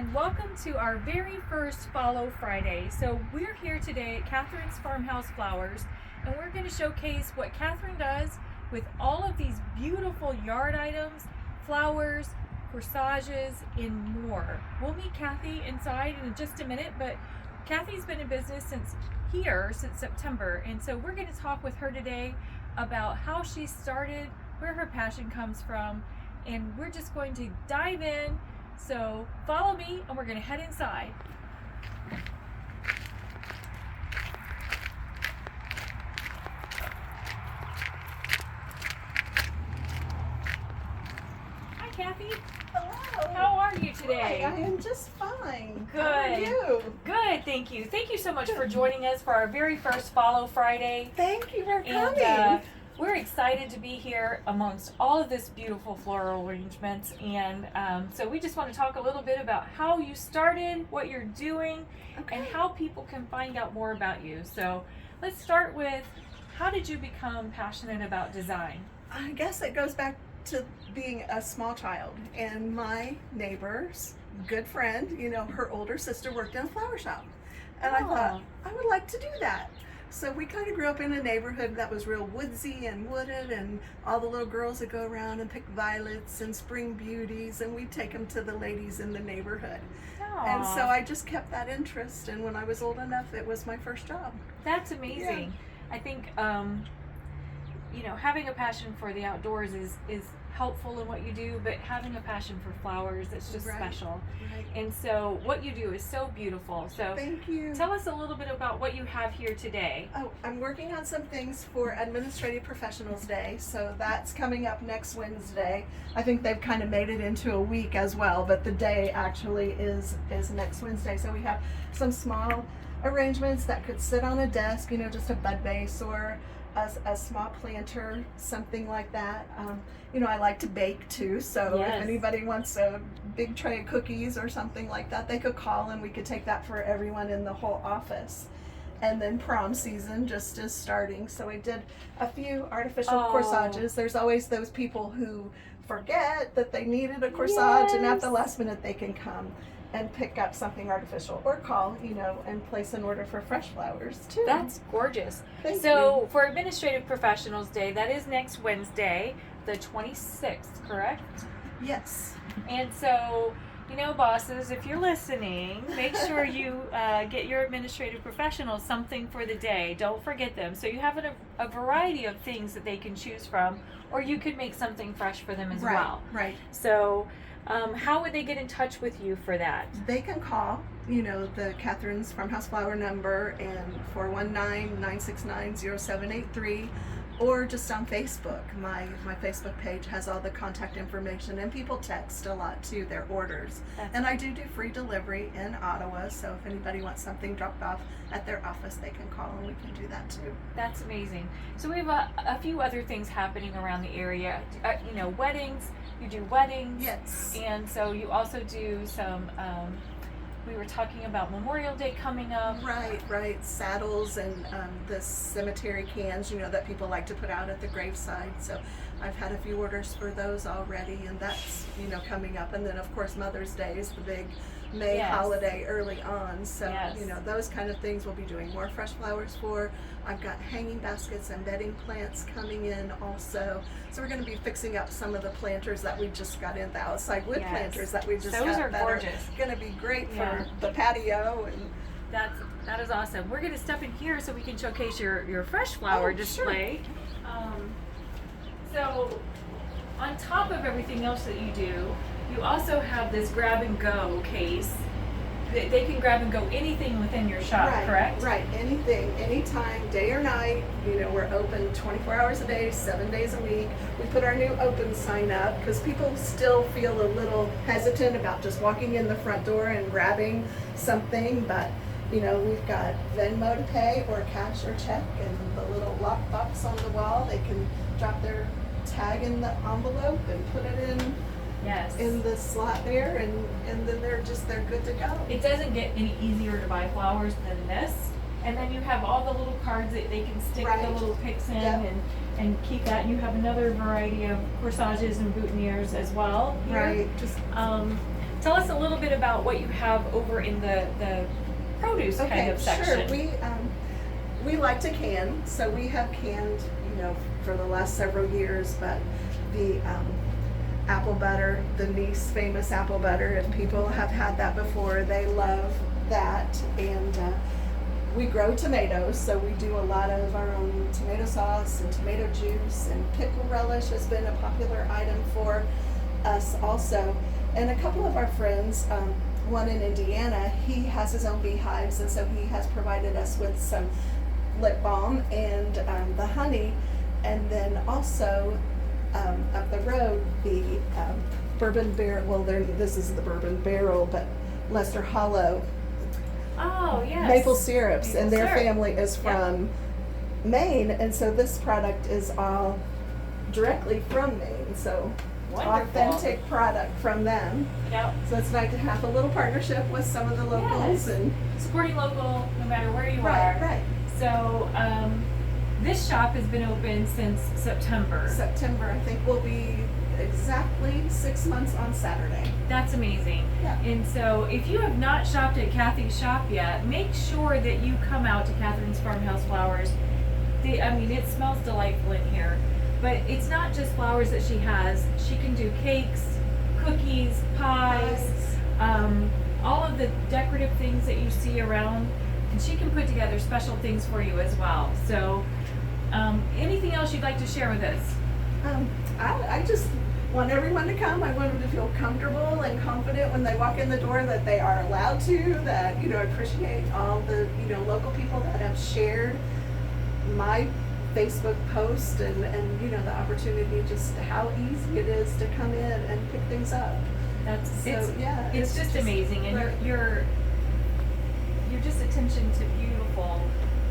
and welcome to our very first Follow Friday. So we're here today at Kathryn's Farmhouse Flowers, and we're going to showcase what Kathryn does with all of these beautiful yard items, flowers, corsages, and more. We'll meet Kathy inside in just a minute, but Kathy's been in business since September, and so we're going to talk with her today about how she started, where her passion comes from, and we're just going to dive in. So follow me and we're going to head inside. Hi Kathy. Hello. How are you today? Hi, I am just fine. Good. How are you? Good, thank you. Thank you so much for joining us for our very first Follow Friday. Thank you for coming. And we're excited to be here amongst all of this beautiful floral arrangements, and so we just want to talk a little bit about how you started, what you're doing, and how people can find out more about you. So let's start with, how did you become passionate about design? I guess it goes back to being a small child, and my neighbor's good friend, her older sister worked in a flower shop, and I thought I would like to do that. So we kind of grew up in a neighborhood that was real woodsy and wooded, and all the little girls would go around and pick violets and spring beauties, and we'd take them to the ladies in the neighborhood. Aww. And so I just kept that interest, and when I was old enough, it was my first job. That's amazing. Yeah. I think having a passion for the outdoors is helpful in what you do, but having a passion for flowers, it's just special. Right. And so what you do is so beautiful. So thank you. Tell us a little bit about what you have here today. Oh, I'm working on some things for Administrative Professionals Day, so that's coming up next Wednesday. I think they've kind of made it into a week as well, but the day actually is next Wednesday. So we have some small arrangements that could sit on a desk, just a bud vase or a small planter, something like that. I like to bake too, so if anybody wants a big tray of cookies or something like that, they could call and we could take that for everyone in the whole office. And then prom season just is starting, so we did a few artificial corsages. There's always those people who forget that they needed a corsage, and at the last minute they can come and pick up something artificial or call, and place an order for fresh flowers too. That's gorgeous. Thank so you. For Administrative Professionals Day, that is next Wednesday, the 26th, correct? Yes. And so, bosses, if you're listening, make sure you get your administrative professionals something for the day. Don't forget them. So you have a variety of things that they can choose from, or you could make something fresh for them as well. Right. So how would they get in touch with you for that? They can call, the Kathryn's Farmhouse Flower number, and 419-969-0783, or just on Facebook. My Facebook page has all the contact information, and people text a lot too, their orders. And I do free delivery in Ottawa, so if anybody wants something dropped off at their office, they can call and we can do that too. That's amazing. So we have a few other things happening around the area. Weddings. You do weddings. Yes. And so you also do some, we were talking about Memorial Day coming up. Right. Saddles and the cemetery cans, that people like to put out at the graveside. So I've had a few orders for those already, and that's, coming up. And then of course Mother's Day is the big May holiday early on. So, those kind of things we'll be doing more fresh flowers for. I've got hanging baskets and bedding plants coming in also. So we're going to be fixing up some of the planters that we just got in, the outside wood planters that we just got. Those are gorgeous. Going to be great for the patio. And that is awesome. We're going to step in here so we can showcase your fresh flower display. Sure. So on top of everything else that you do, you also have this grab and go case. They can grab and go anything within your shop, correct? Right, anything, anytime, day or night. We're open 24 hours a day, 7 days a week. We put our new open sign up because people still feel a little hesitant about just walking in the front door and grabbing something, but we've got Venmo to pay, or cash or check, and the little lock box on the wall. They can drop their tag in the envelope and put it in the slot there, and then they're good to go. It doesn't get any easier to buy flowers than this. And then you have all the little cards that they can stick the little picks in and keep that. You have another variety of corsages and boutonnieres as well here. Right. tell us a little bit about what you have over in the produce kind of section. Sure. We like to can, so we have canned, for the last several years, but the apple butter, the Nice famous apple butter, if people have had that before, they love that. And we grow tomatoes, so we do a lot of our own tomato sauce and tomato juice, and pickle relish has been a popular item for us also. And a couple of our friends, one in Indiana, he has his own beehives, and so he has provided us with some lip balm and the honey. And then also up the road, the bourbon barrel, well, this is the bourbon barrel, but Lester Hollow Oh, yes. maple syrups, and their syrup. family is from Maine, and so this product is all directly from Maine, so Wonderful. authentic product from them. Yep. So it's nice to have a little partnership with some of the locals. Yes. And Supporting local no matter where you right, are. right. So this shop has been open since September. September, I think, will be exactly 6 months on Saturday. That's amazing. Yeah. And so if you have not shopped at Kathy's shop yet, make sure that you come out to Kathryn's Farmhouse Flowers. It smells delightful in here. But it's not just flowers that she has. She can do cakes, cookies, pies, all of the decorative things that you see around. And she can put together special things for you as well. So anything else you'd like to share with us? I just want everyone to come. I want them to feel comfortable and confident when they walk in the door that they are allowed to, that, appreciate all the, local people that have shared my Facebook post and the opportunity, just how easy it is to come in and pick things up. It's just amazing, and right. your just attention to beautiful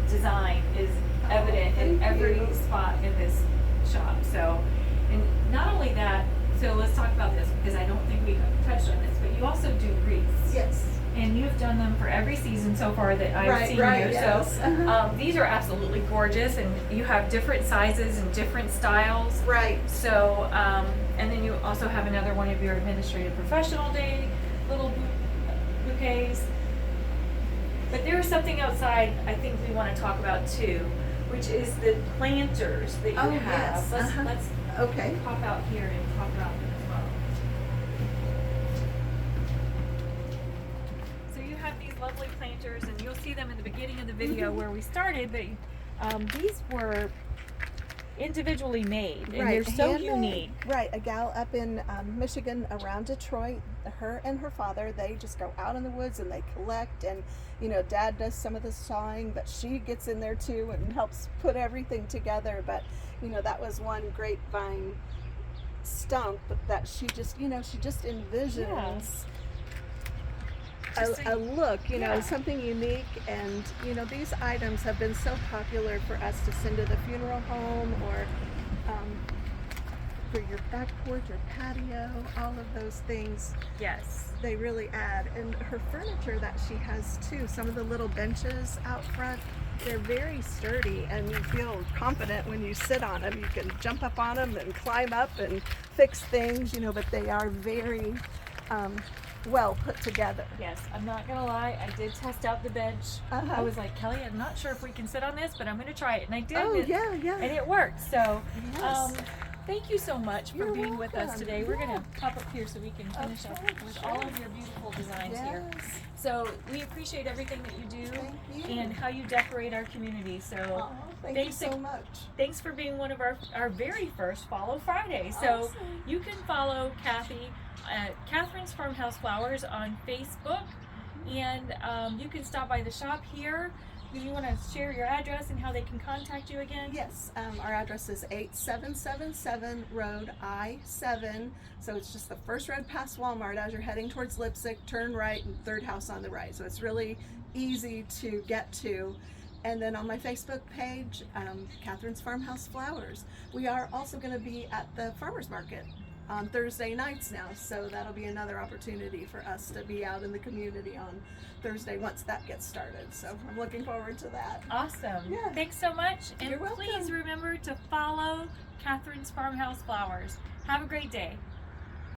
design is evident in every spot in this shop. So, and not only that, so let's talk about this, because I don't think we've touched on this, but you also do wreaths. Yes. And you've done them for every season so far that I've seen you. Yes. So these are absolutely gorgeous, and you have different sizes and different styles. Right. So, and then you also have another one of your administrative professional day little bouquets. But there is something outside I think we want to talk about too, which is the planters that you have. Yes. Let's Okay. pop out here and talk about them as well. So you have these lovely planters, and you'll see them in the beginning of the video where we started, but these were individually made, and they're so handmade. unique. Right, a gal up in Michigan around Detroit, her and her father, they just go out in the woods and they collect, and Dad does some of the sawing, but she gets in there too and helps put everything together. But that was one grapevine stump that she just envisions a look, something unique. And these items have been so popular for us to send to the funeral home, or for your back porch or patio, all of those things. Yes. They really add. And her furniture that she has too, some of the little benches out front, they're very sturdy, and you feel confident when you sit on them. You can jump up on them and climb up and fix things, but they are very well put together. Yes, I'm not gonna lie, I did test out the bench. I was like, Kelly, I'm not sure if we can sit on this, but I'm gonna try it, and I did. Oh, and yeah. And it worked. So Yes. thank you so much for You're being with us welcome. today. We're Yeah. gonna pop up here so we can finish up with all of your beautiful designs here. Yes. So we appreciate everything that you do Thank you. and how you decorate our community. So Aw, thank you thanks so much. thanks for being one of our very first Follow Friday. So Awesome. you can follow Kathy at Kathryn's Farmhouse Flowers on Facebook, and you can stop by the shop here. Do you want to share your address and how they can contact you again? Yes, our address is 8777 Road I-7. So it's just the first road past Walmart as you're heading towards Lipsick. Turn right, and third house on the right. So it's really easy to get to. And then on my Facebook page, Kathryn's Farmhouse Flowers. We are also going to be at the farmers market on Thursday nights now, so that'll be another opportunity for us to be out in the community on Thursday once that gets started. So I'm looking forward to that. Awesome. Yeah. Thanks so much. And You're welcome. please remember to follow Kathryn's Farmhouse Flowers. Have a great day.